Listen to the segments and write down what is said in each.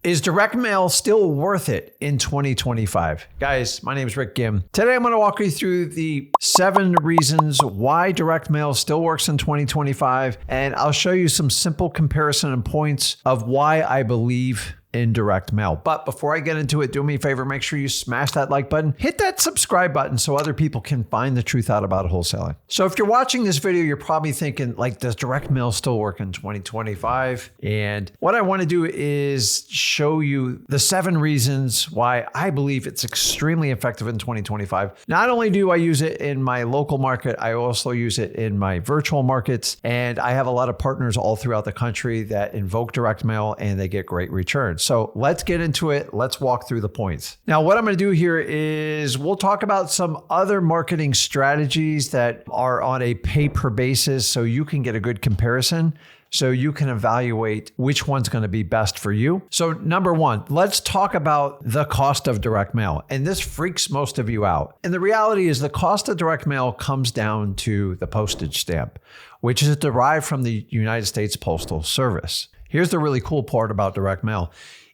Is direct mail still worth it in 2025? Guys, my name is Rick Ginn. Today, I'm going to walk you through the 7 reasons why direct mail still works in 2025. And I'll show you some simple comparison and points of why I believe in direct mail. But before I get into it, do me a favor, make sure you smash that like button, hit that subscribe button so other people can find the truth out about wholesaling. So if you're watching this video, you're probably thinking, like, does direct mail still work in 2025? And what I want to do is show you the 7 reasons why I believe it's extremely effective in 2025. Not only do I use it in my local market, I also use it in my virtual markets. And I have a lot of partners all throughout the country that invoke direct mail and they get great returns. So let's get into it. Let's walk through the points. Now, what I'm going to do here is we'll talk about some other marketing strategies that are on a pay-per basis so you can get a good comparison, so you can evaluate which one's going to be best for you. So number 1, let's talk about the cost of direct mail. And this freaks most of you out. And the reality is the cost of direct mail comes down to the postage stamp, which is derived from the United States Postal Service. Here's the really cool part about direct mail.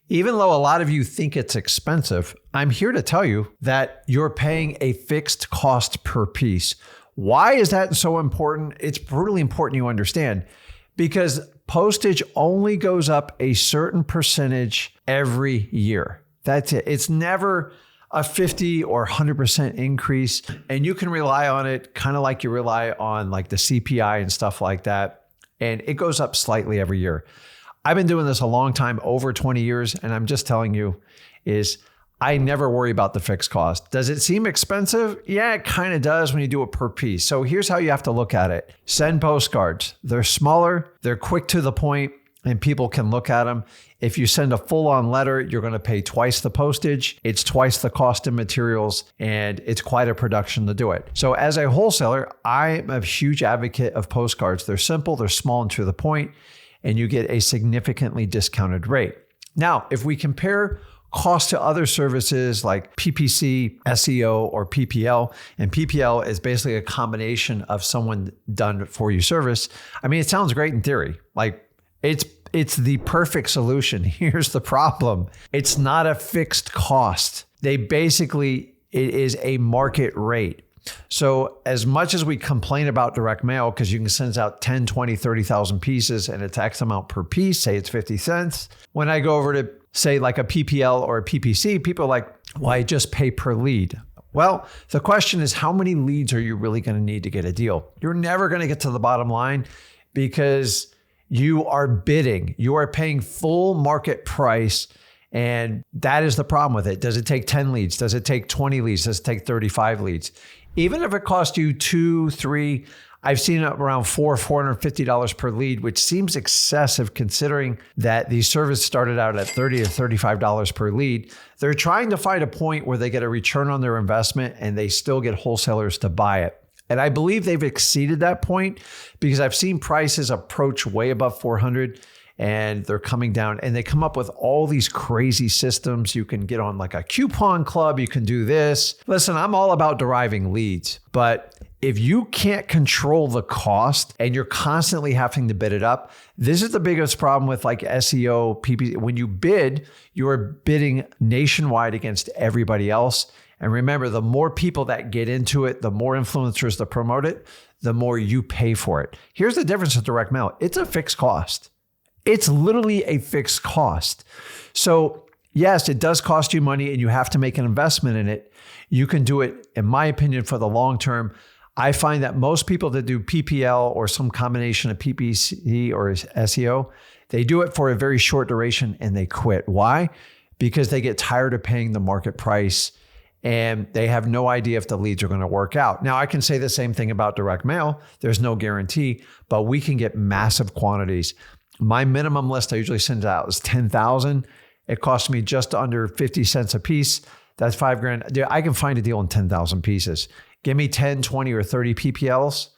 Even though a lot of you think it's expensive, I'm here to tell you that you're paying a fixed cost per piece. Why is that so important? It's brutally important you understand, because postage only goes up a certain percentage every year. That's it. It's never a 50 or 100% increase. And you can rely on it kind of like you rely on like the CPI and stuff like that. And it goes up slightly every year. I've been doing this a long time, over 20 years, and I'm just telling you is I never worry about the fixed cost. Does it seem expensive? Yeah, it kind of does when you do it per piece. So here's how you have to look at it. Send postcards. They're smaller, they're quick to the point, and people can look at them. If you send a full-on letter, you're going to pay twice the postage. It's twice the cost of materials, and it's quite a production to do it. So as a wholesaler, I'm a huge advocate of postcards. They're simple, they're small and to the point, and you get a significantly discounted rate. Now, if we compare cost to other services like PPC, SEO, or PPL, and PPL is basically a combination of someone done for you service. I mean, it sounds great in theory. Like it's the perfect solution. Here's the problem. It's not a fixed cost. It is a market rate. So as much as we complain about direct mail, because you can send out 10, 20, 30,000 pieces and it's X amount per piece, say it's 50 cents. When I go over to say like a PPL or a PPC, people are like, well, I just pay per lead. Well, the question is, how many leads are you really going to need to get a deal? You're never going to get to the bottom line because you are bidding. You are paying full market price. And that is the problem with it. Does it take 10 leads? Does it take 20 leads? Does it take 35 leads? Even if it costs you 2, 3, I've seen it around $450 per lead, which seems excessive considering that these services started out at $30 or $35 per lead. They're trying to find a point where they get a return on their investment and they still get wholesalers to buy it. And I believe they've exceeded that point because I've seen prices approach way above 400 and they're coming down and they come up with all these crazy systems. You can get on like a coupon club. You can do this. Listen, I'm all about deriving leads, but if you can't control the cost and you're constantly having to bid it up, this is the biggest problem with like SEO, PPC. When you bid, you're bidding nationwide against everybody else. And remember, the more people that get into it, the more influencers that promote it, the more you pay for it. Here's the difference with direct mail. It's a fixed cost. It's literally a fixed cost. So yes, it does cost you money and you have to make an investment in it. You can do it, in my opinion, for the long term. I find that most people that do PPL or some combination of PPC or SEO, they do it for a very short duration and they quit. Why? Because they get tired of paying the market price and they have no idea if the leads are going to work out. Now, I can say the same thing about direct mail. There's no guarantee, but we can get massive quantities. My minimum list I usually send out is 10,000. It costs me just under 50 cents a piece. That's $5,000. Dude, I can find a deal in 10,000 pieces. Give me 10, 20, or 30 PPLs.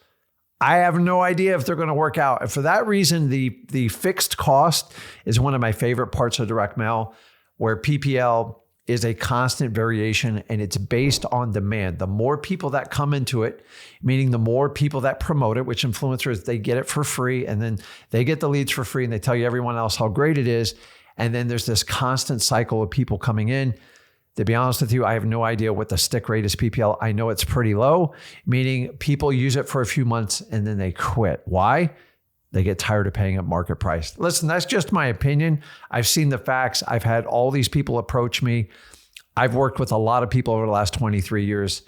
I have no idea if they're going to work out. And for that reason, the fixed cost is one of my favorite parts of direct mail, where PPL is a constant variation and it's based on demand. The more people that come into it, meaning the more people that promote it, which influencers, they get it for free and then they get the leads for free and they tell you everyone else how great it is. And then there's this constant cycle of people coming in. To be honest with you, I have no idea what the stick rate is PPL. I know it's pretty low, meaning people use it for a few months and then they quit. Why? They get tired of paying at market price. Listen, that's just my opinion. I've seen the facts. I've had all these people approach me. I've worked with a lot of people over the last 23 years.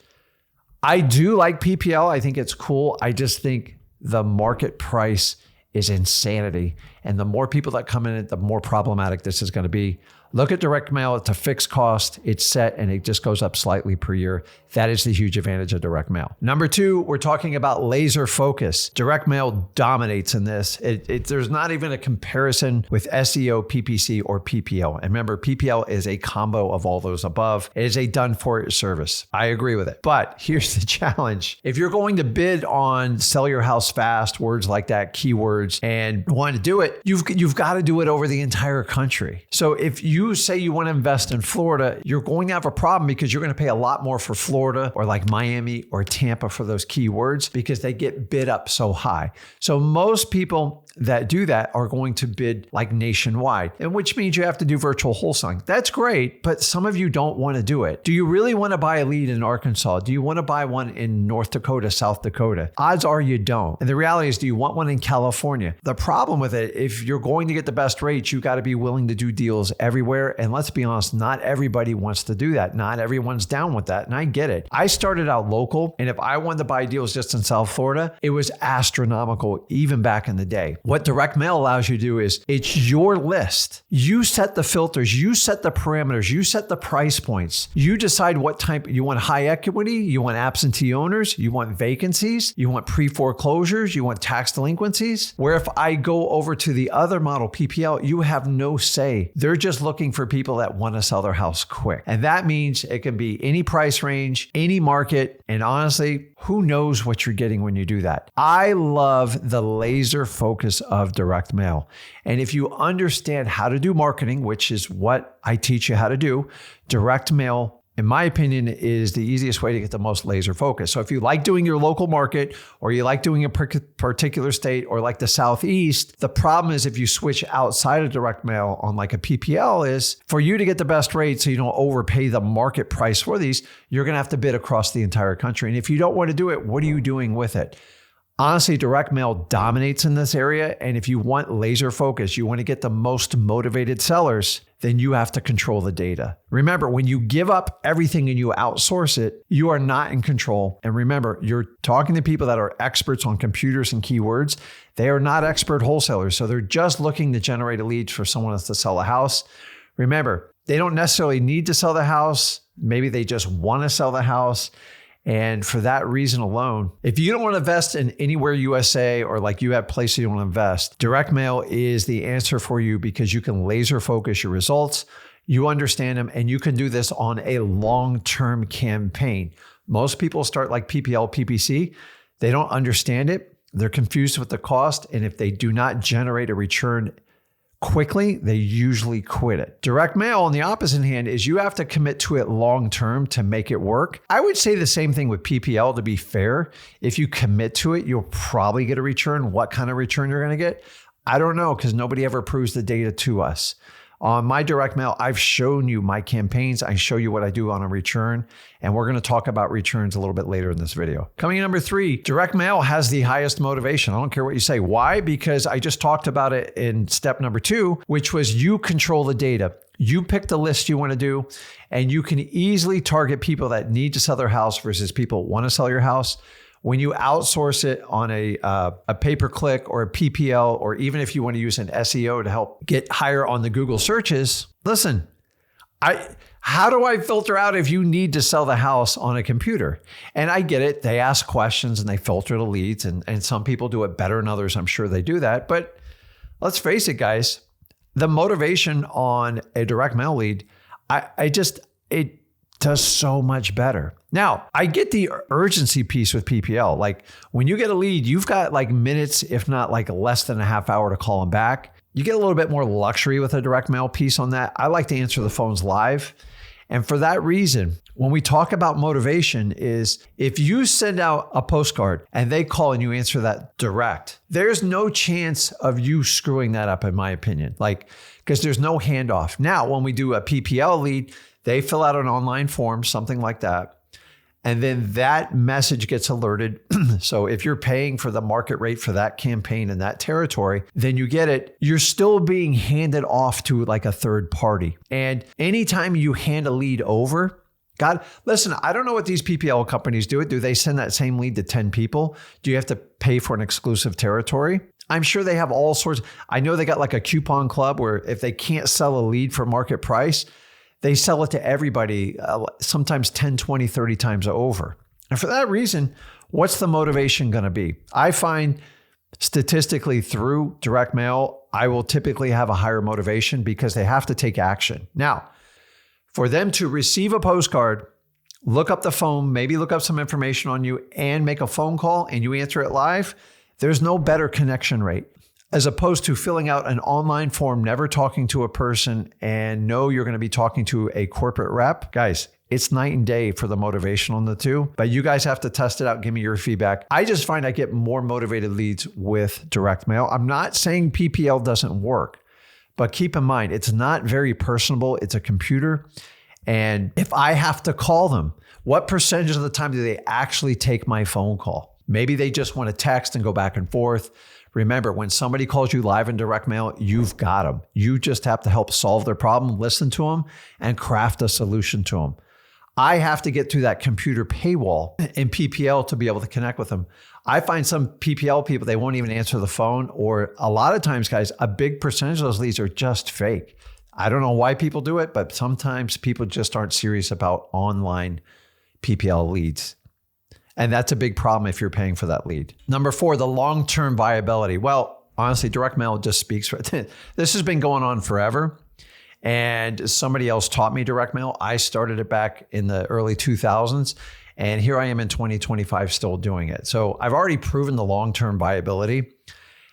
I do like PPL. I think it's cool. I just think the market price is insanity. And the more people that come in it, the more problematic this is going to be. Look at direct mail. It's a fixed cost. It's set and it just goes up slightly per year. That is the huge advantage of direct mail. Number two, we're talking about laser focus. Direct mail dominates in this. There's not even a comparison with SEO, PPC, or PPL. And remember, PPL is a combo of all those above. It is a done-for-it service. I agree with it. But here's the challenge. If you're going to bid on sell your house fast, words like that, keywords, and want to do it, you've got to do it over the entire country. So if you say you want to invest in Florida, you're going to have a problem because you're going to pay a lot more for Florida or like Miami or Tampa for those keywords because they get bid up so high. So most people that do that are going to bid like nationwide, and which means you have to do virtual wholesaling. That's great, but some of you don't want to do it. Do you really want to buy a lead in Arkansas? Do you want to buy one in North Dakota, South Dakota? Odds are you don't. And the reality is, do you want one in California? The problem with it, if you're going to get the best rates, you got to be willing to do deals everywhere. And let's be honest, not everybody wants to do that. Not everyone's down with that. And I get it. I started out local, and if I wanted to buy deals just in South Florida, it was astronomical even back in the day. What direct mail allows you to do is it's your list. You set the filters, you set the parameters, you set the price points. You decide what type you want: high equity, you want absentee owners, you want vacancies, you want pre-foreclosures, you want tax delinquencies. Where if I go over to the other model, PPL, you have no say. They're just looking for people that want to sell their house quick. And that means it can be any price range, any market. And honestly, who knows what you're getting when you do that? I love the laser focus of direct mail. And if you understand how to do marketing, which is what I teach you how to do, direct mail, in my opinion, is the easiest way to get the most laser focus. So if you like doing your local market, or you like doing a particular state, or like the Southeast, the problem is if you switch outside of direct mail on like a PPL is for you to get the best rate so you don't overpay the market price for these, you're going to have to bid across the entire country. And if you don't want to do it, what are you doing with it? Honestly, direct mail dominates in this area. And if you want laser focus, you want to get the most motivated sellers, then you have to control the data. Remember, when you give up everything and you outsource it, you are not in control. And remember, you're talking to people that are experts on computers and keywords. They are not expert wholesalers. So they're just looking to generate a lead for someone else to sell a house. Remember, they don't necessarily need to sell the house. Maybe they just want to sell the house. And for that reason alone, if you don't want to invest in anywhere USA, or like you have places you want to invest, direct mail is the answer for you because you can laser focus your results. You understand them, and you can do this on a long-term campaign. Most people start like PPL, PPC. They don't understand it. They're confused with the cost. And if they do not generate a return quickly, they usually quit it. Direct mail, on the opposite hand, is you have to commit to it long-term to make it work. I would say the same thing with PPL, to be fair. If you commit to it, you'll probably get a return. What kind of return you're going to get? I don't know, because nobody ever proves the data to us. On my direct mail, I've shown you my campaigns. I show you what I do on a return, and we're going to talk about returns a little bit later in this video. Coming in number 3, direct mail has the highest motivation. I don't care what you say. Why? Because I just talked about it in step number 2, which was you control the data. You pick the list you want to do, and you can easily target people that need to sell their house versus people who want to sell your house. When you outsource it on a pay-per-click or a PPL, or even if you want to use an SEO to help get higher on the Google searches, listen, how do I filter out if you need to sell the house on a computer? And I get it. They ask questions and they filter the leads, and some people do it better than others. I'm sure they do that. But let's face it, guys, the motivation on a direct mail lead, it does so much better. Now, I get the urgency piece with PPL. Like when you get a lead, you've got like minutes, if not like less than a half hour to call them back. You get a little bit more luxury with a direct mail piece on that. I like to answer the phones live. And for that reason, when we talk about motivation is if you send out a postcard and they call and you answer that direct, there's no chance of you screwing that up, in my opinion, because there's no handoff. Now, when we do a PPL lead, they fill out an online form, something like that. And then that message gets alerted. So if you're paying for the market rate for that campaign in that territory, then you get it. You're still being handed off to like a third party. And anytime you hand a lead over, God, listen, I don't know what these PPL companies do. Do they send that same lead to 10 people? Do you have to pay for an exclusive territory? I'm sure they have all sorts. I know they got like a coupon club where if they can't sell a lead for market price, they sell it to everybody, sometimes 10, 20, 30 times over. And for that reason, what's the motivation going to be? I find statistically through direct mail, I will typically have a higher motivation because they have to take action. Now, for them to receive a postcard, look up the phone, maybe look up some information on you and make a phone call and you answer it live, there's no better connection rate. As opposed to filling out an online form, never talking to a person and know you're going to be talking to a corporate rep. Guys, it's night and day for the motivation on the two, but you guys have to test it out. Give me your feedback. I just find I get more motivated leads with direct mail. I'm not saying PPL doesn't work, but keep in mind, it's not very personable. It's a computer. And if I have to call them, what percentage of the time do they actually take my phone call? Maybe they just want to text and go back and forth. Remember, when somebody calls you live in direct mail, you've got them. You just have to help solve their problem, listen to them, and craft a solution to them. I have to get through that computer paywall in PPL to be able to connect with them. I find some PPL people, they won't even answer the phone, or a lot of times, guys, a big percentage of those leads are just fake. I don't know why people do it, but sometimes people just aren't serious about online PPL leads. And that's a big problem if you're paying for that lead. Number 4, the long-term viability. Well, honestly, direct mail just speaks for it. This has been going on forever. And somebody else taught me direct mail. I started it back in the early 2000s. And here I am in 2025 still doing it. So I've already proven the long-term viability.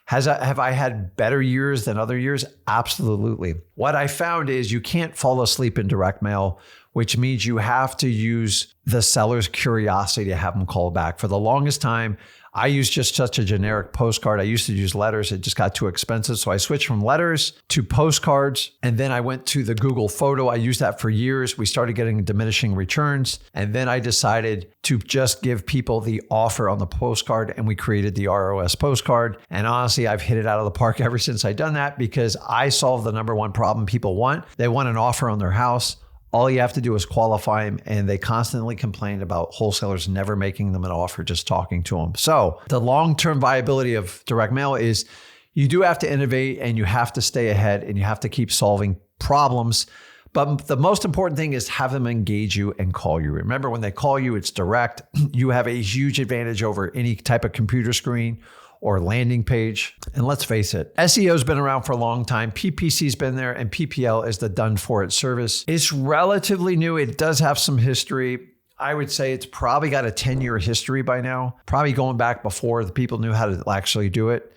Have I had better years than other years? Absolutely. What I found is you can't fall asleep in direct mail, which means you have to use the seller's curiosity to have them call back. For the longest time, I used just such a generic postcard. I used to use letters. It just got too expensive. So I switched from letters to postcards. And then I went to the Google photo. I used that for years. We started getting diminishing returns. And then I decided to just give people the offer on the postcard. And we created the ROS postcard. And honestly, I've hit it out of the park ever since I've done that because I solved the number one problem people want. They want an offer on their house. All you have to do is qualify them, and they constantly complain about wholesalers never making them an offer, just talking to them. So the long-term viability of direct mail is you do have to innovate and you have to stay ahead and you have to keep solving problems. But the most important thing is have them engage you and call you. Remember, when they call you, it's direct. You have a huge advantage over any type of computer screen or landing page. And let's face it, SEO's been around for a long time. PPC's been there, and PPL is the done for it service. It's relatively new. It does have some history. I would say it's probably got a 10-year history by now, probably going back before the people knew how to actually do it.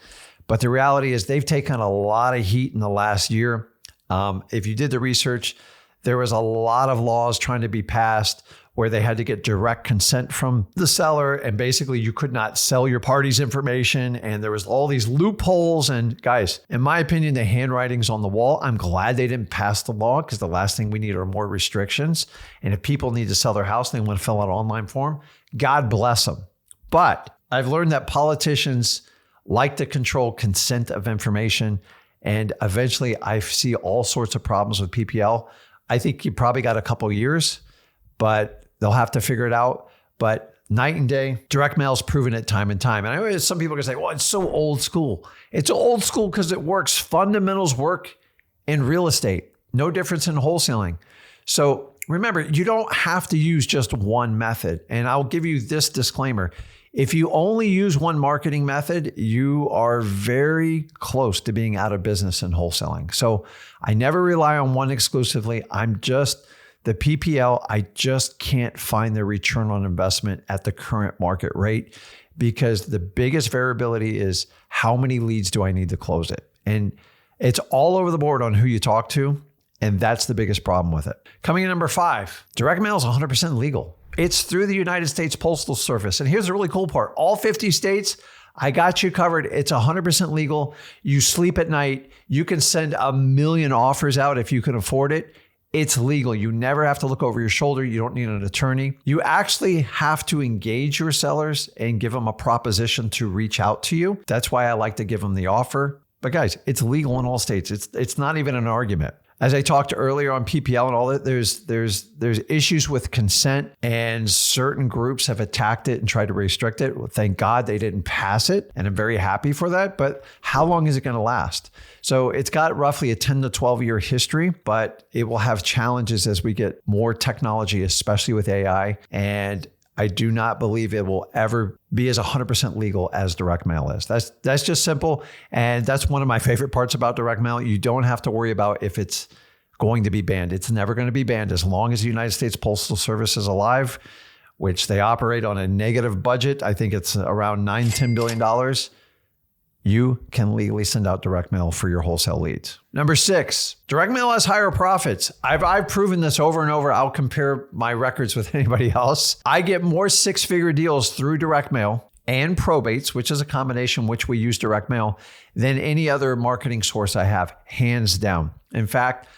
But the reality is they've taken a lot of heat in the last year. If you did the research, there was a lot of laws trying to be passed where they had to get direct consent from the seller. And basically you could not sell your party's information. And there was all these loopholes. And guys, in my opinion, the handwriting's on the wall. I'm glad they didn't pass the law because the last thing we need are more restrictions. And if people need to sell their house, they want to fill out an online form, God bless them. But I've learned that politicians like to control consent of information. And eventually I see all sorts of problems with PPL. I think you probably got a couple years, but they'll have to figure it out. But night and day, direct mail's proven it time and time. And I know some people are going to say, well, it's so old school. It's old school because it works. Fundamentals work in real estate. No difference in wholesaling. So remember, you don't have to use just one method. And I'll give you this disclaimer. If you only use one marketing method, you are very close to being out of business in wholesaling. So I never rely on one exclusively. The PPL, I just can't find the return on investment at the current market rate because the biggest variability is how many leads do I need to close it? And it's all over the board on who you talk to. And that's the biggest problem with it. Coming in number 5, direct mail is 100% legal. It's through the United States Postal Service. And here's the really cool part. All 50 states, I got you covered. It's 100% legal. You sleep at night. You can send a million offers out if you can afford it. It's legal. You never have to look over your shoulder. You don't need an attorney. You actually have to engage your sellers and give them a proposition to reach out to you. That's why I like to give them the offer. But guys, it's legal in all states. It's not even an argument. As I talked earlier on PPL and all that, there's issues with consent, and certain groups have attacked it and tried to restrict it. Well, thank God they didn't pass it, and I'm very happy for that. But how long is it going to last? So it's got roughly a 10 to 12 year history, but it will have challenges as we get more technology, especially with AI. And I do not believe it will ever be as 100% legal as direct mail is. That's just simple. And that's one of my favorite parts about direct mail. You don't have to worry about if it's going to be banned. It's never going to be banned as long as the United States Postal Service is alive, which they operate on a negative budget. I think it's around $9-10 billion. You can legally send out direct mail for your wholesale leads. Number 6, direct mail has higher profits. I've proven this over and over. I'll compare my records with anybody else. I get more 6-figure deals through direct mail and probates, which is a combination which we use direct mail, than any other marketing source I have, hands down. In fact,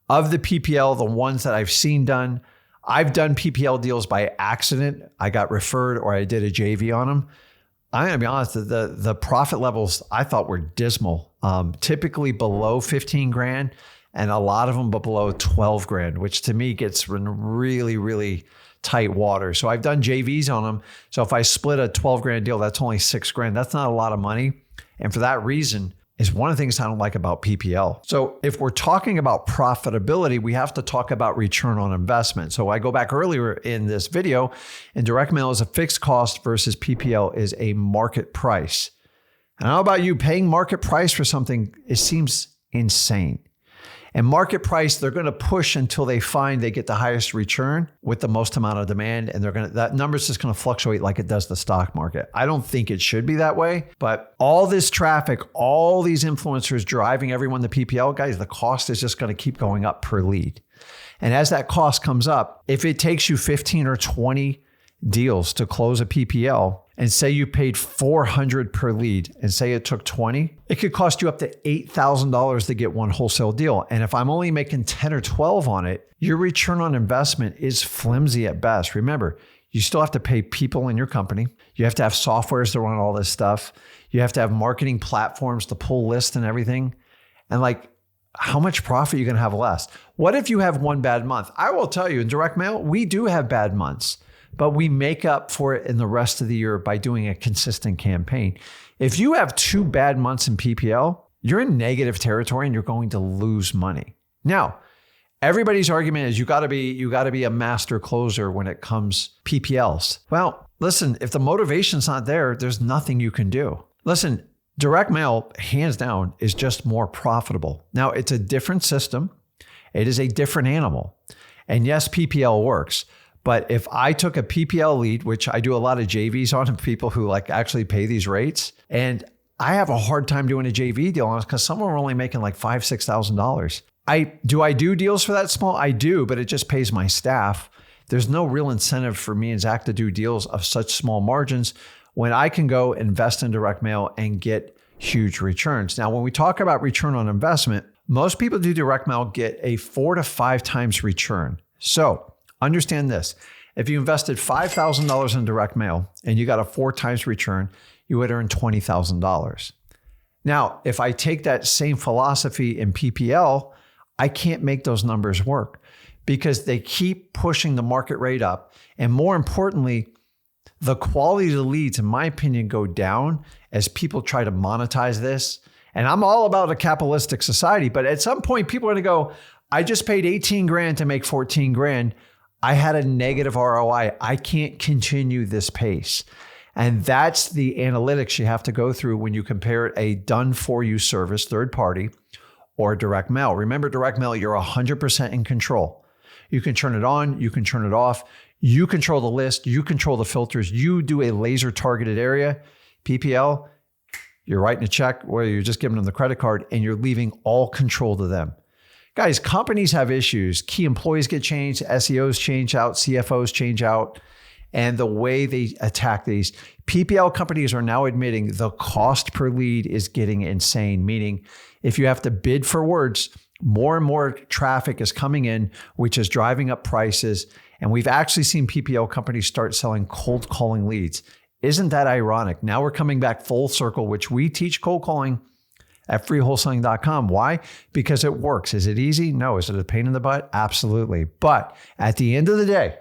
of the PPL, the ones that I've seen done, I've done PPL deals by accident. I got referred or I did a JV on them. I'm going to be honest, the profit levels I thought were dismal, typically below 15 grand and a lot of them below 12 grand, which to me gets in really, really tight water. So I've done JVs on them. So if I split a 12 grand deal, that's only 6 grand. That's not a lot of money. And for that reason, is one of the things I don't like about PPL. So if we're talking about profitability, we have to talk about return on investment. So I go back earlier in this video, and direct mail is a fixed cost versus PPL is a market price. And how about you? Paying market price for something, it seems insane. And market price, they're going to push until they find they get the highest return with the most amount of demand. And that number is just going to fluctuate like it does the stock market. I don't think it should be that way, but all this traffic, all these influencers driving everyone to PPL, guys, the cost is just going to keep going up per lead. And as that cost comes up, if it takes you 15 or 20 deals to close a PPL, and say you paid $400 per lead and say it took 20, it could cost you up to $8,000 to get one wholesale deal. And if I'm only making 10 or 12 on it, your return on investment is flimsy at best. Remember, you still have to pay people in your company. You have to have softwares to run all this stuff. You have to have marketing platforms to pull lists and everything. And how much profit are you going to have less? What if you have one bad month? I will tell you, in direct mail, we do have bad months, but we make up for it in the rest of the year by doing a consistent campaign. If you have 2 bad months in PPL, you're in negative territory and you're going to lose money. Now, everybody's argument is you got to be a master closer when it comes PPLs. Well, listen, if the motivation's not there, there's nothing you can do. Listen, direct mail, hands down, is just more profitable. Now, it's a different system. It is a different animal. And yes, PPL works. But if I took a PPL lead, which I do a lot of JVs on people who actually pay these rates, and I have a hard time doing a JV deal on it because some are only making $5,000-6,000. I do deals for that small? I do, but it just pays my staff. There's no real incentive for me and Zach to do deals of such small margins when I can go invest in direct mail and get huge returns. Now, when we talk about return on investment, most people do direct mail get a 4 to 5 times return. So understand this. If you invested $5,000 in direct mail and you got a 4 times return, you would earn $20,000. Now, if I take that same philosophy in PPL, I can't make those numbers work because they keep pushing the market rate up. And more importantly, the quality of the leads, in my opinion, go down as people try to monetize this. And I'm all about a capitalistic society, but at some point people are going to go, I just paid 18 grand to make 14 grand. I had a negative ROI. I can't continue this pace. And that's the analytics you have to go through when you compare a done for you service, third party, or direct mail. Remember, direct mail, you're 100% in control. You can turn it on, you can turn it off. You control the list, you control the filters, you do a laser targeted area. PPL, you're writing a check or you're just giving them the credit card and you're leaving all control to them. Guys, companies have issues. Key employees get changed, SEOs change out, CFOs change out, and the way they attack these. PPL companies are now admitting the cost per lead is getting insane, meaning if you have to bid for words, more and more traffic is coming in, which is driving up prices. And we've actually seen PPL companies start selling cold calling leads. Isn't that ironic? Now we're coming back full circle, which we teach cold calling at freewholesaling.com. Why? Because it works. Is it easy? No. Is it a pain in the butt? Absolutely. But at the end of the day,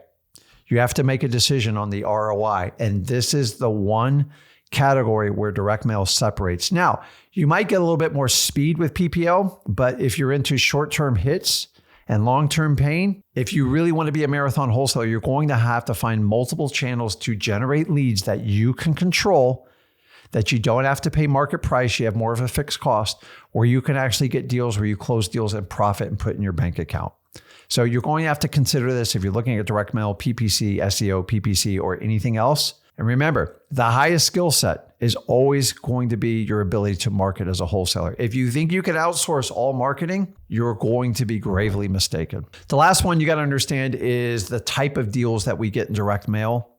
you have to make a decision on the ROI. And this is the one category where direct mail separates. Now, you might get a little bit more speed with PPL, but if you're into short-term hits and long-term pain, if you really want to be a marathon wholesaler, you're going to have to find multiple channels to generate leads that you can control, that you don't have to pay market price. You have more of a fixed cost, where you can actually get deals where you close deals and profit and put in your bank account. So you're going to have to consider this if you're looking at direct mail, PPC, SEO, PPC, or anything else. And remember, the highest skill set is always going to be your ability to market as a wholesaler. If you think you can outsource all marketing, you're going to be gravely mistaken. The last one you got to understand is the type of deals that we get in direct mail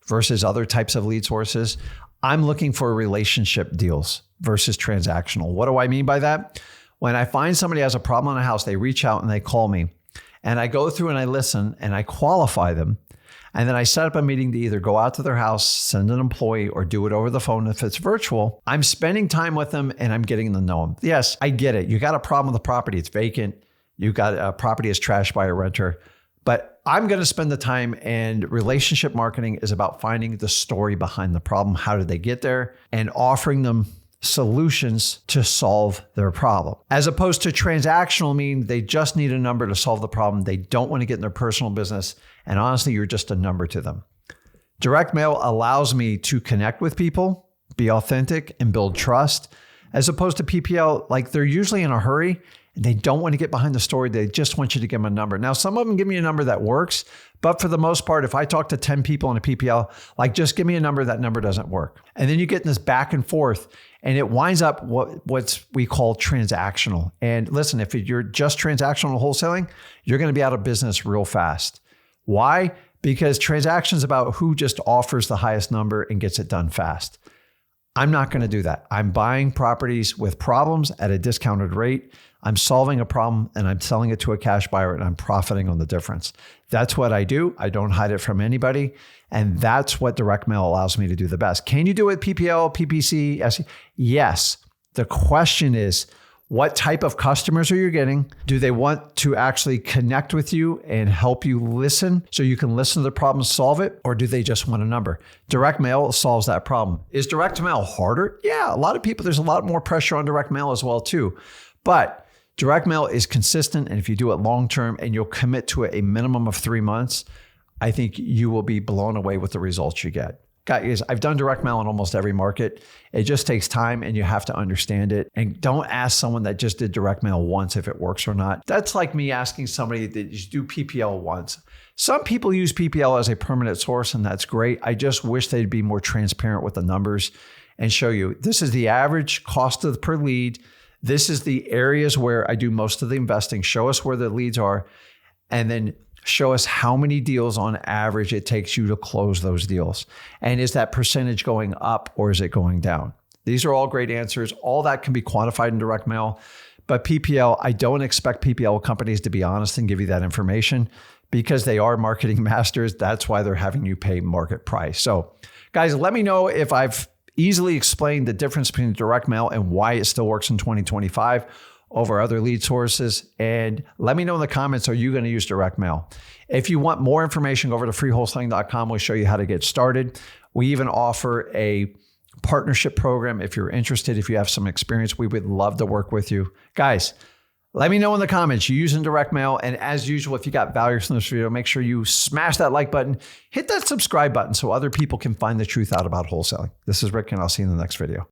versus other types of lead sources. I'm looking for relationship deals versus transactional. What do I mean by that? When I find somebody has a problem in a house, they reach out and they call me, and I go through and I listen and I qualify them. And then I set up a meeting to either go out to their house, send an employee, or do it over the phone if it's virtual. I'm spending time with them and I'm getting to know them. Yes, I get it. You got a problem with the property. It's vacant. You got a property is trashed by a renter. But I'm going to spend the time, and relationship marketing is about finding the story behind the problem. How did they get there? And offering them solutions to solve their problem. As opposed to transactional, meaning they just need a number to solve the problem. They don't want to get in their personal business. And honestly, you're just a number to them. Direct mail allows me to connect with people, be authentic, and build trust. As opposed to PPL, like they're usually in a hurry and they don't want to get behind the story. They just want you to give them a number. Now, some of them give me a number that works, but for the most part, if I talk to 10 people in a PPL, like just give me a number, that number doesn't work. And then you get in this back and forth, and it winds up what we call transactional. And listen, if you're just transactional wholesaling, you're going to be out of business real fast. Why? Because transactions is about who just offers the highest number and gets it done fast. I'm not going to do that. I'm buying properties with problems at a discounted rate. I'm solving a problem and I'm selling it to a cash buyer and I'm profiting on the difference. That's what I do. I don't hide it from anybody. And that's what direct mail allows me to do the best. Can you do it with PPL, PPC, SE? Yes. The question is, what type of customers are you getting? Do they want to actually connect with you and help you listen so you can listen to the problem, solve it? Or do they just want a number? Direct mail solves that problem. Is direct mail harder? Yeah, a lot of people, there's a lot more pressure on direct mail as well too. But direct mail is consistent. And if you do it long-term and you'll commit to it a minimum of 3 months, I think you will be blown away with the results you get. Guys, I've done direct mail in almost every market. It just takes time and you have to understand it. And don't ask someone that just did direct mail once if it works or not. That's like me asking somebody that just do PPL once. Some people use PPL as a permanent source, and that's great. I just wish they'd be more transparent with the numbers and show you this is the average cost of per lead. This is the areas where I do most of the investing. Show us where the leads are, and then show us how many deals on average it takes you to close those deals. And is that percentage going up or is it going down? These are all great answers. All that can be quantified in direct mail. But PPL, I don't expect PPL companies to be honest and give you that information because they are marketing masters. That's why they're having you pay market price. So guys, let me know if I've easily explained the difference between direct mail and why it still works in 2025 over other lead sources. And let me know in the comments, are you going to use direct mail? If you want more information, go over to freewholesaling.com. We'll show you how to get started. We even offer a partnership program. If you're interested, if you have some experience, we would love to work with you. Guys, let me know in the comments, you using direct mail. And as usual, if you got value from this video, make sure you smash that like button, hit that subscribe button so other people can find the truth out about wholesaling. This is Rick, and I'll see you in the next video.